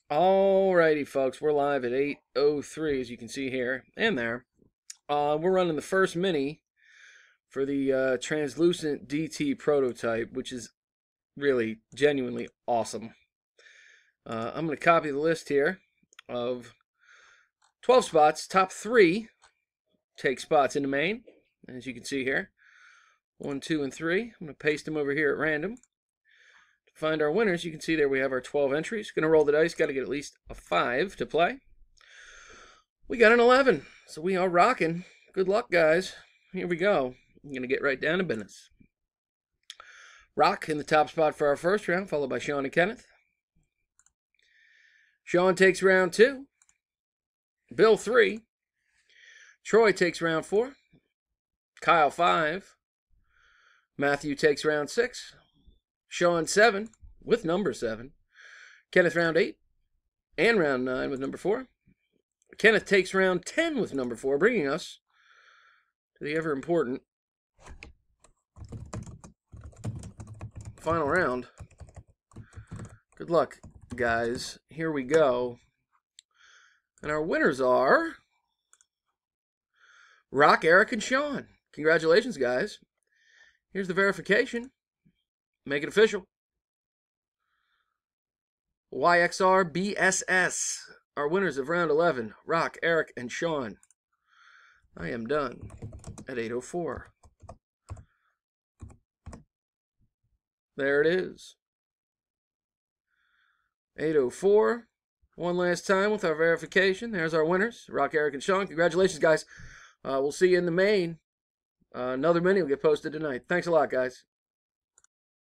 Alrighty, folks, we're live at 8:03, as you can see here and there. We're running the first mini for the translucent DT prototype, which is really genuinely awesome. I'm going to copy the list here of 12 spots. Top 3 take spots in the main, as you can see here. 1, 2, and 3. I'm going to paste them over here at random. To find our winners, you can see there we have our 12 entries. Going to roll the dice. Got to get at least a 5 to play. We got an 11, so we are rocking. Good luck, guys. Here we go. I'm going to get right down to business. Rock in the top spot for our first round, followed by Sean and Kenneth. Sean takes round 2. Bill 3. Troy takes round 4. Kyle 5. Matthew takes round 6. Sean 7 with number 7. Kenneth round 8 and round 9 with number 4. Kenneth takes round 10 with number 4, bringing us to the ever important final round. Good luck, guys. Here we go. And our winners are Rock, Eric, and Sean. Congratulations, guys. Here's the verification. Make it official. YXR BSS. Our winners of round 11, Rock, Eric, and Sean. I am done at 8:04. There it is. 8:04. One last time with our verification. There's our winners, Rock, Eric, and Sean. Congratulations, guys. We'll see you in the main. Another mini will get posted tonight. Thanks a lot, guys.